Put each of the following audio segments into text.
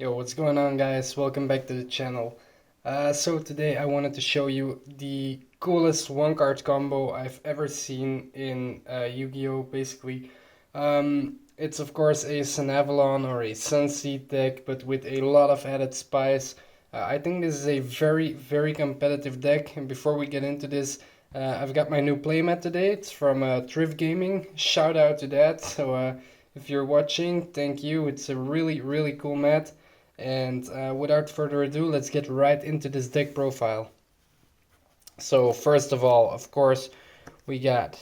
Yo, what's going on, guys? Welcome back to the channel. So today I wanted to show you the coolest one card combo I've ever seen in Yu-Gi-Oh! Basically. It's of course a Sun or a Sunseed deck, but with a lot of added spice. I think this is a very competitive deck, and before we get into this, I've got my new playmat today. It's from Thrift Gaming. Shout out to that. So if you're watching, thank you. It's a really cool mat. And without further ado, let's get right into this deck profile. So first of all, of course, we got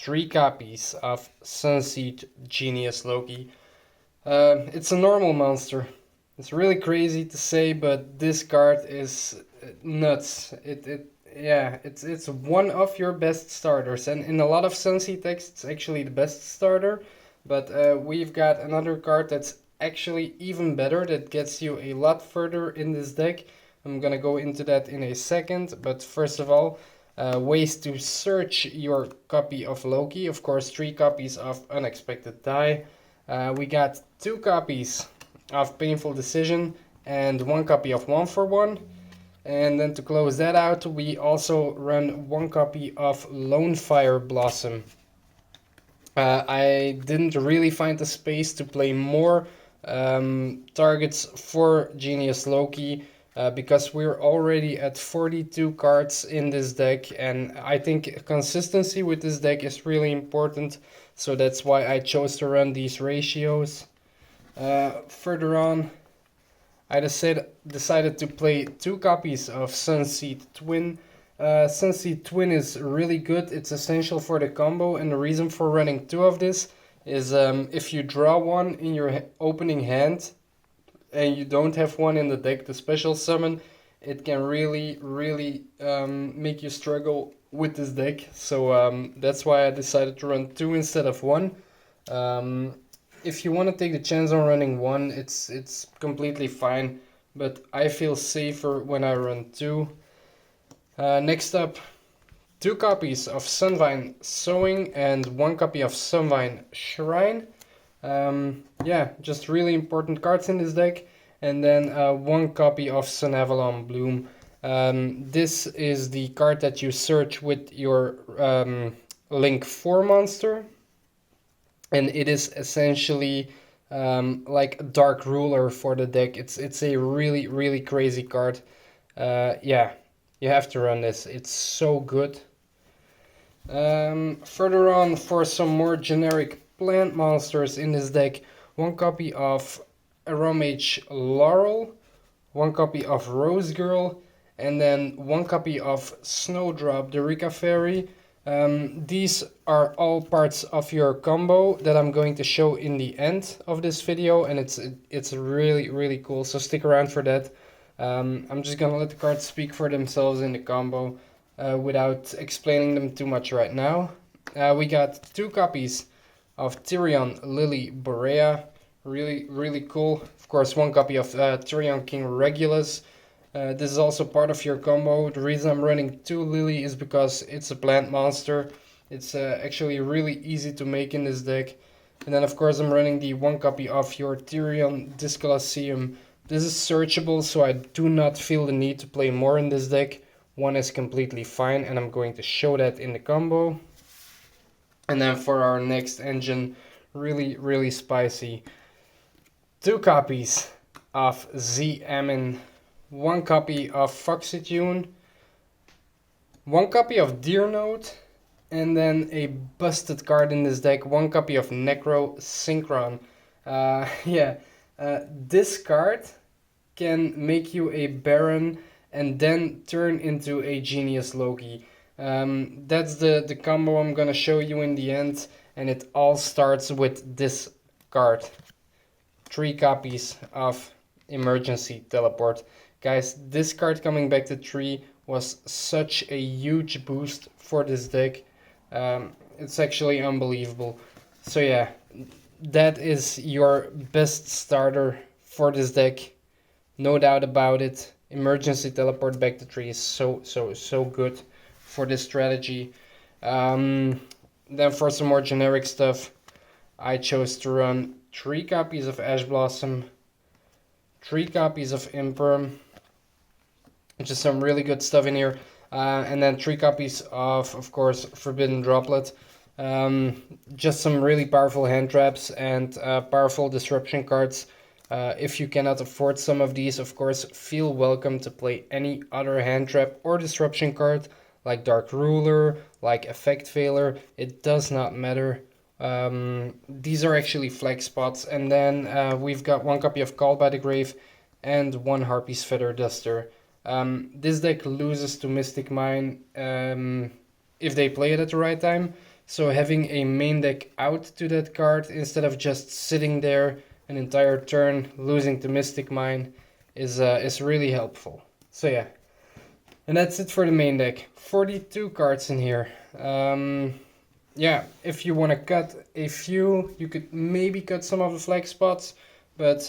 3 copies of Sunseed Genius Loki. It's a normal monster. It's really crazy to say, but this card is nuts. It's one of your best starters, and in a lot of Sunseed decks, it's actually the best starter. But we've got another card that's actually even better, that gets you a lot further in this deck. I'm gonna go into that in a second, but first of all, ways to search your copy of Loki. Of course, 3 copies of Unexpected Die. We got 2 copies of Painful Decision and 1 copy of 1 for 1. And then to close that out, we also run 1 copy of Lone Fire Blossom. I didn't really find the space to play more targets for Genius Loki because we're already at 42 cards in this deck, and I think consistency with this deck is really important, so that's why I chose to run these ratios. Further on, I decided to play 2 copies of Sunseed Twin. Sunseed Twin is really good. It's essential for the combo, and the reason for running 2 of this is if you draw one in your opening hand and you don't have one in the deck to special summon, it can really make you struggle with this deck. So that's why I decided to run 2 instead of 1. If you want to take the chance on running 1, it's completely fine, but I feel safer when I run 2. Next up, 2 copies of Sunvine Sowing and 1 copy of Sunvine Shrine. Just really important cards in this deck. And then 1 copy of Sunavalon Bloom. This is the card that you search with your Link 4 monster. And it is essentially like a Dark Ruler for the deck. It's a really crazy card. You have to run this. It's so good. Further on, for some more generic plant monsters in this deck, 1 copy of Aromage Laurel, 1 copy of Rose Girl, and then 1 copy of Snowdrop, the Rika Fairy. These are all parts of your combo that I'm going to show in the end of this video, and it's really cool, so stick around for that. I'm just gonna let the cards speak for themselves in the combo without explaining them too much right now. We got 2 copies of Tyrion Lily Borea, really cool. Of course, 1 copy of Tyrion King Regulus. This is also part of your combo. The reason I'm running 2 Lily is because it's a plant monster. It's actually really easy to make in this deck. And then of course I'm running the 1 copy of your Tyrion Discolaceum. This is searchable, so I do not feel the need to play more in this deck. 1 is completely fine, and I'm going to show that in the combo. And then for our next engine, really spicy, 2 copies of Z Amin, 1 copy of Foxytune, 1 copy of Deer Note, and then a busted card in this deck, 1 copy of Necro Synchron. This card can make you a Baron and then turn into a Genius Loki. That's the combo I'm gonna show you in the end, and it all starts with this card. 3 copies of Emergency Teleport. Guys, this card coming back to 3 was such a huge boost for this deck. It's actually unbelievable. So yeah, that is your best starter for this deck. No doubt about it. Emergency Teleport back to 3 is so good for this strategy. Then for some more generic stuff, I chose to run 3 copies of Ash Blossom, 3 copies of Imperm, just some really good stuff in here. And then 3 copies of course, Forbidden Droplet. Just some really powerful hand traps and powerful disruption cards. If you cannot afford some of these, of course, feel welcome to play any other hand trap or disruption card, like Dark Ruler, like Effect Veiler. It does not matter. These are actually flag spots. And then we've got 1 copy of Call by the Grave and 1 Harpy's Feather Duster. This deck loses to Mystic Mine if they play it at the right time. So having a main deck out to that card instead of just sitting there an entire turn losing to Mystic Mine is really helpful. So yeah, and that's it for the main deck. 42 cards in here. Yeah, if you want to cut a few, you could maybe cut some of the flag spots, but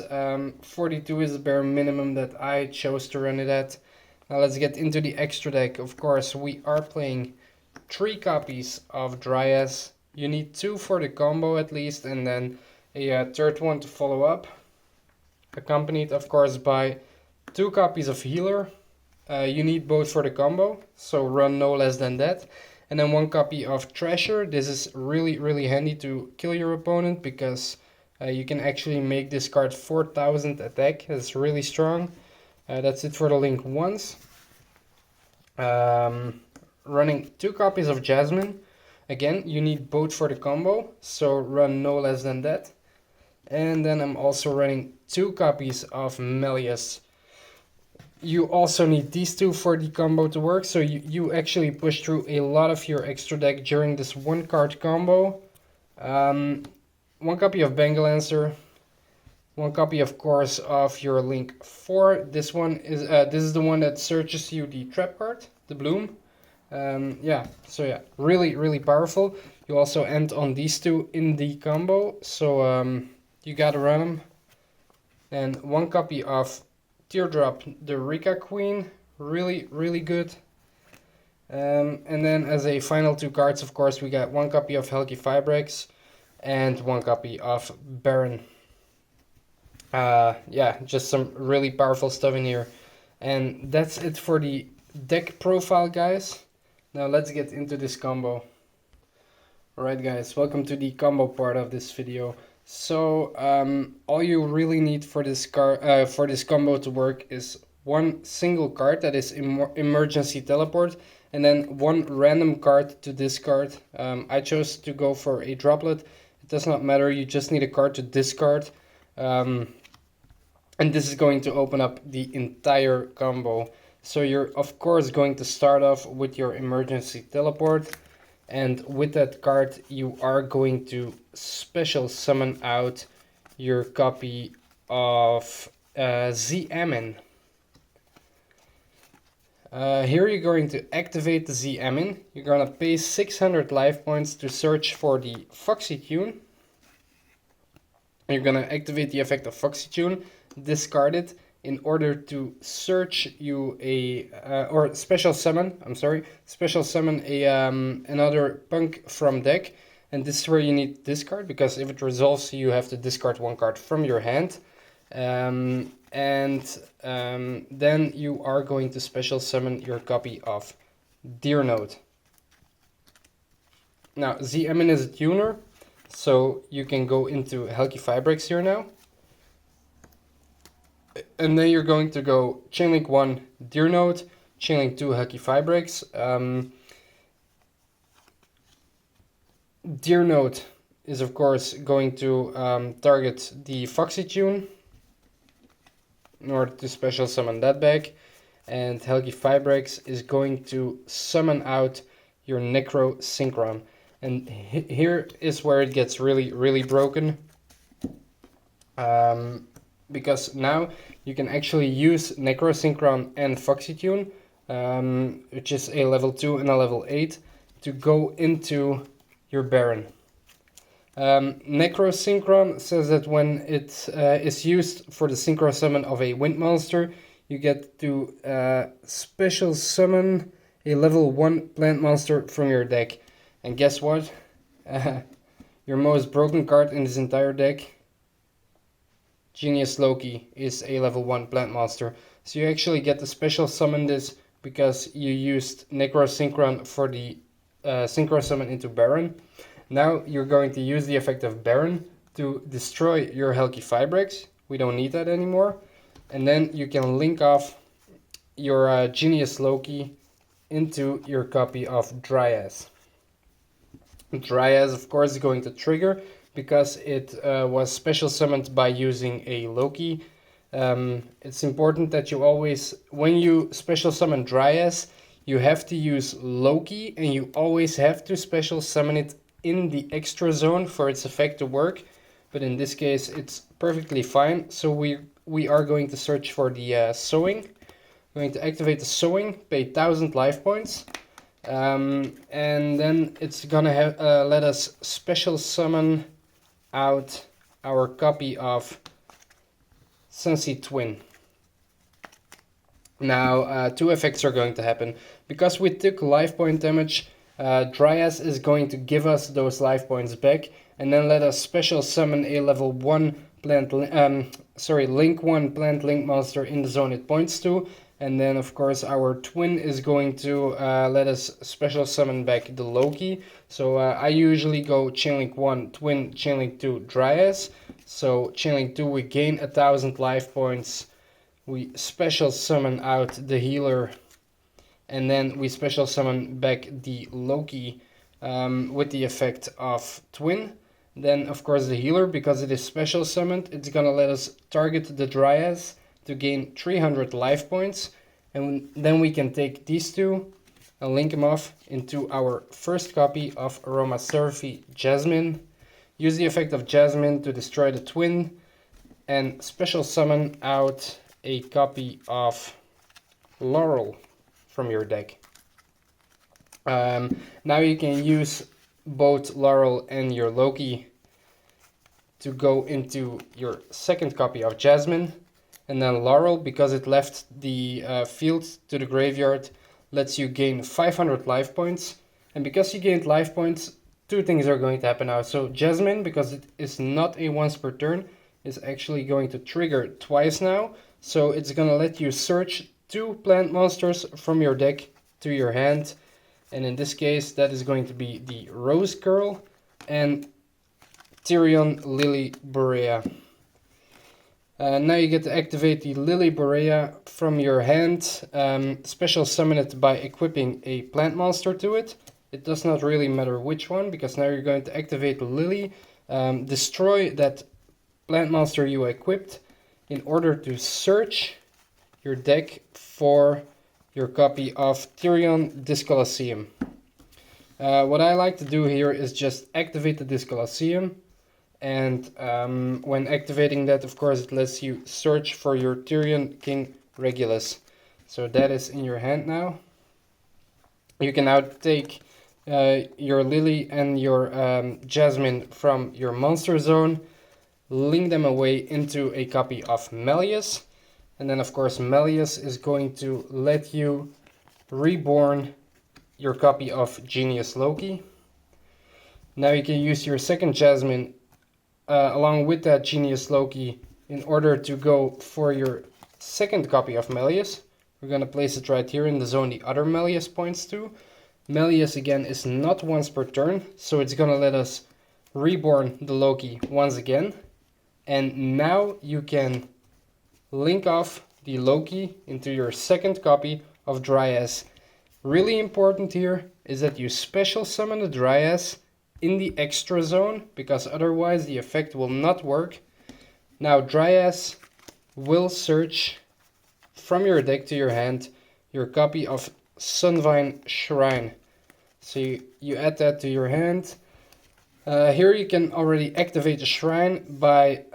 42 is the bare minimum that I chose to run it at. Now let's get into the extra deck. Of course, we are playing 3 copies of Dryas. You need 2 for the combo at least, and then a third one to follow up. Accompanied, of course, by 2 copies of Healer. You need both for the combo, so run no less than that. And then 1 copy of Treasure. This is really handy to kill your opponent, because you can actually make this card 4000 attack. It's really strong. That's it for the link once. Running 2 copies of Jasmine. Again, you need both for the combo, so run no less than that. And then I'm also running 2 copies of Melius. You also need these 2 for the combo to work, so you actually push through a lot of your extra deck during this 1 card combo. 1 copy of Bangalancer. 1 copy, of course, of your Link 4. This one is this is the one that searches you the trap card, the Bloom. Yeah, so yeah, really powerful. You also end on these 2 in the combo, so you gotta run them. And 1 copy of Teardrop, the Rika Queen, really good. And then as a final 2 cards, of course, we got 1 copy of Helgi Fibrex and 1 copy of Baron. Yeah, just some really powerful stuff in here. And that's it for the deck profile, guys. Now let's get into this combo. Alright guys, welcome to the combo part of this video. So all you really need for this combo to work is 1 single card that is emergency teleport, and then 1 random card to discard. I chose to go for a droplet. It does not matter, you just need a card to discard. And this is going to open up the entire combo. So you're of course going to start off with your emergency teleport, and with that card you are going to special summon out your copy of Z-Amin. Here you're going to activate the Z-Amin. You're gonna pay 600 life points to search for the Foxy Tune. You're gonna activate the effect of Foxy Tune, discard it, in order to search you or special summon a another punk from deck. And this is where you need discard, because if it resolves you have to discard 1 card from your hand. Then you are going to special summon your copy of Deer Note. Now Z-Amin is a tuner, so you can go into Helgi Fibrex here now. And then you're going to go Chainlink 1 Deer Note, Chainlink 2 Helgi Fibrex. Deer Note is of course going to target the Foxy Tune in order to special summon that back. And Helgi Fibrex is going to summon out your Necro Synchron. And here is where it gets really broken. Because now you can actually use Necrosynchron and Foxy Tune, which is a level 2 and a level 8, to go into your Baron. Necrosynchron says that when it is used for the synchro summon of a wind monster, you get to special summon a level 1 plant monster from your deck. And guess what? Your most broken card in this entire deck Genius Loki is a level 1 plant monster. So you actually get to special summon this because you used Necrosynchron for the Synchro Summon into Baron. Now you're going to use the effect of Baron to destroy your Helki Fibrex. We don't need that anymore. And then you can link off your Genius Loki into your copy of Dryas. Dryas, of course, is going to trigger because it was special summoned by using a Loki. It's important that you always, when you special summon Dryas, you have to use Loki, and you always have to special summon it in the extra zone for its effect to work. But in this case, it's perfectly fine. So we are going to search for the sowing. We're going to activate the sowing, pay 1000 life points. And then it's gonna let us special summon out our copy of Sunseed Twin. Now, two effects are going to happen. Because we took life point damage, Dryas is going to give us those life points back, and then let us special summon a level 1 plant, link 1 plant link monster in the zone it points to. And then, of course, our twin is going to let us special summon back the Loki. So I usually go Chainlink 1, Twin, Chainlink 2, Dryas. So Chainlink 2, we gain 1000 life points. We special summon out the healer. And then we special summon back the Loki with the effect of Twin. Then, of course, the healer, because it is special summoned, it's gonna let us target the Dryas to gain 300 life points, and then we can take these two and link them off into our first copy of Aromatherapy Jasmine. Use the effect of Jasmine to destroy the twin, and special summon out a copy of Laurel from your deck. Now you can use both Laurel and your Loki to go into your second copy of Jasmine. And then Laurel, because it left the field to the graveyard, lets you gain 500 life points. And because you gained life points, two things are going to happen now. So Jasmine, because it is not a once per turn, is actually going to trigger twice now. So it's going to let you search 2 plant monsters from your deck to your hand. And in this case, that is going to be the Rose Girl and Tyrion Lily Borea. Now you get to activate the Lily Borea from your hand, special summon it by equipping a plant monster to it. It does not really matter which one, because now you're going to activate Lily, destroy that plant monster you equipped in order to search your deck for your copy of Tyrion Discolosseum. What I like to do here is just activate the Discolosseum. And when activating that, of course, it lets you search for your Tyrion King Regulus. So that is in your hand now. You can now take your Lily and your Jasmine from your monster zone, link them away into a copy of Malleus. And then, of course, Malleus is going to let you reborn your copy of Genius Loki. Now you can use your second Jasmine along with that Genius Loki in order to go for your second copy of Malleus. We're going to place it right here in the zone the other Malleus points to. Malleus again is not once per turn, so it's going to let us reborn the Loki once again. And now you can link off the Loki into your second copy of Dryas. Really important here is that you special summon the Dryas in the extra zone, because otherwise the effect will not work. Now Dryas will search from your deck to your hand your copy of Sunvine Shrine. So you add that to your hand. Here you can already activate the shrine by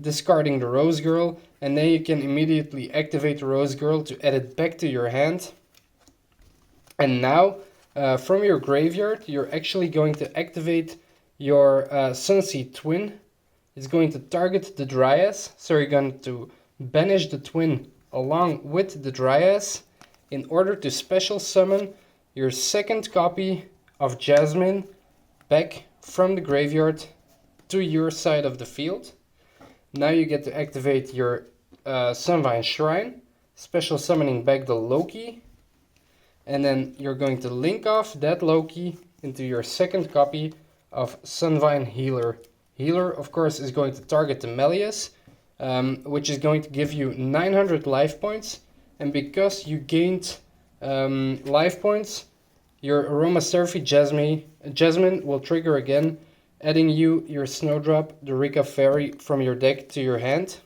discarding the Rose Girl, and then you can immediately activate the Rose Girl to add it back to your hand. And now from your graveyard, you're actually going to activate your Sunseed Twin. It's going to target the Dryas, so you're going to banish the Twin along with the Dryas in order to special summon your second copy of Jasmine back from the graveyard to your side of the field. Now you get to activate your Sunvine Shrine, special summoning back the Loki, and then you're going to link off that Loki into your second copy of Sunvine Healer. Healer, of course, is going to target the Melius, which is going to give you 900 life points, and because you gained life points, your Aromatherapy Jasmine will trigger again, adding you your Snowdrop, the Rika Fairy, from your deck to your hand.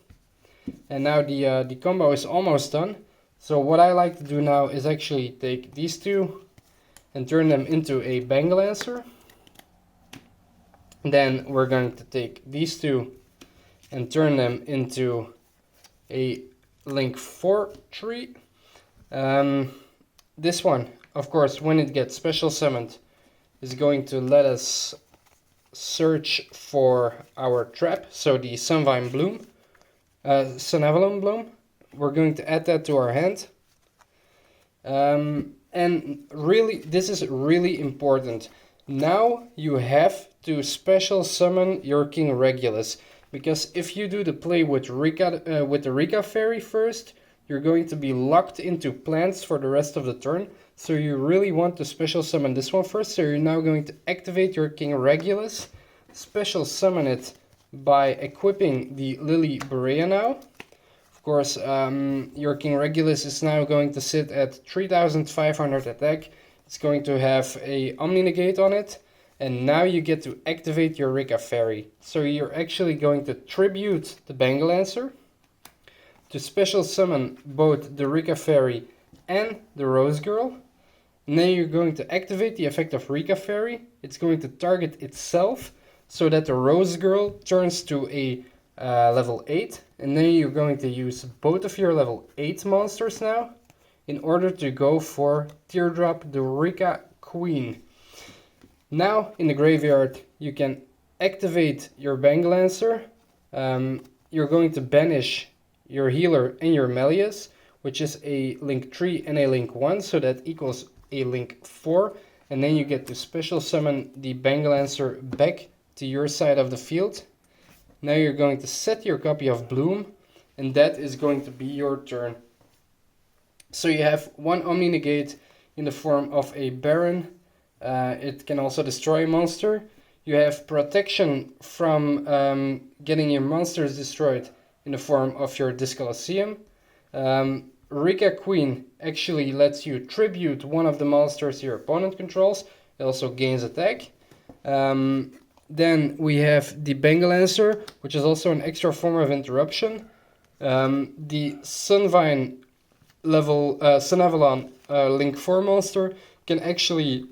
And now the combo is almost done. So what I like to do now is actually take these two and turn them into a Bangle Lancer. Then we're going to take these two and turn them into a Link 4 tree. This one, of course, when it gets special summoned, is going to let us search for our trap, so the Sunvine Bloom, Sunavalon Bloom. We're going to add that to our hand. And really, this is really important. Now you have to special summon your King Regulus, because if you do the play with the Rika Fairy first, you're going to be locked into plants for the rest of the turn. So you really want to special summon this one first. So you're now going to activate your King Regulus, special summon it by equipping the Lily Berea now. Of course, your King Regulus is now going to sit at 3500 attack. It's going to have a Omni Negate on it. And now you get to activate your Rika Fairy. So you're actually going to tribute the Bangle Lancer, to special summon both the Rika Fairy and the Rose Girl. And then you're going to activate the effect of Rika Fairy. It's going to target itself so that the Rose Girl turns to a level 8. And then you're going to use both of your level 8 monsters now in order to go for Teardrop the Rika Queen. Now in the graveyard you can activate your Bangle Lancer. You're going to banish your Healer and your Melius, which is a Link 3 and a Link 1, so that equals a Link 4. And then you get to special summon the Bangle Lancer back to your side of the field. Now you're going to set your copy of Bloom, and that is going to be your turn. So you have one Omni Negate in the form of a Baron. It can also destroy a monster. You have protection from getting your monsters destroyed in the form of your Discoloseum. Rika Queen actually lets you tribute one of the monsters your opponent controls. It also gains attack. Then we have the Bangle Lancer, which is also an extra form of interruption. The Sunvine level Sunavalon Link 4 monster can actually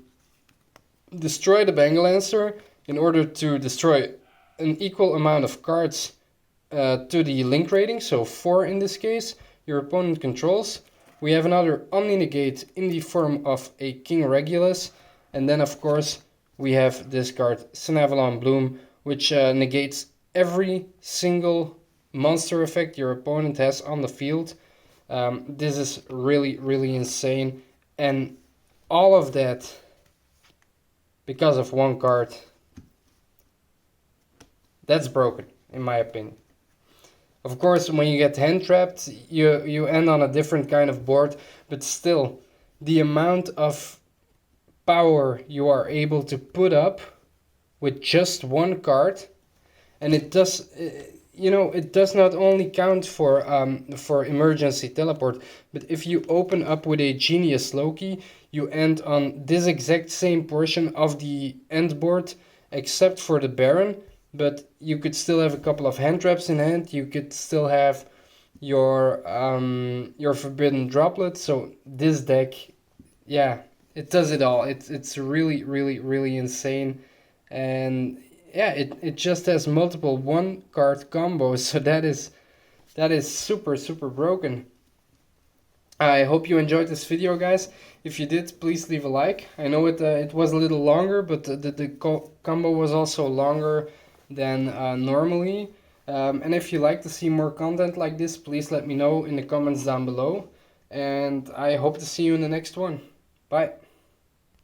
destroy the Bangle Lancer in order to destroy an equal amount of cards to the link rating, so 4 in this case, your opponent controls. We have another Omni Negate in the form of a King Regulus, and then of course we have this card, Sunavalon Bloom, which negates every single monster effect your opponent has on the field. This is really, really insane, and all of that because of one card. That's broken, in my opinion. Of course, when you get hand trapped, you end on a different kind of board, but still, the amount of power you are able to put up with just one card, and it does, it does not only count for emergency teleport, but if you open up with a Genius Loki, you end on this exact same portion of the end board, except for the Baron. But you could still have a couple of hand traps in hand. You could still have your Forbidden Droplet. So this deck, yeah, it does it all. It's really, really, really insane. And yeah, it just has multiple one card combos. So that is super, super broken. I hope you enjoyed this video, guys. If you did, please leave a like. I know it was a little longer, but the combo was also longer than normally. And if you like to see more content like this, please let me know in the comments down below. And I hope to see you in the next one. Bye.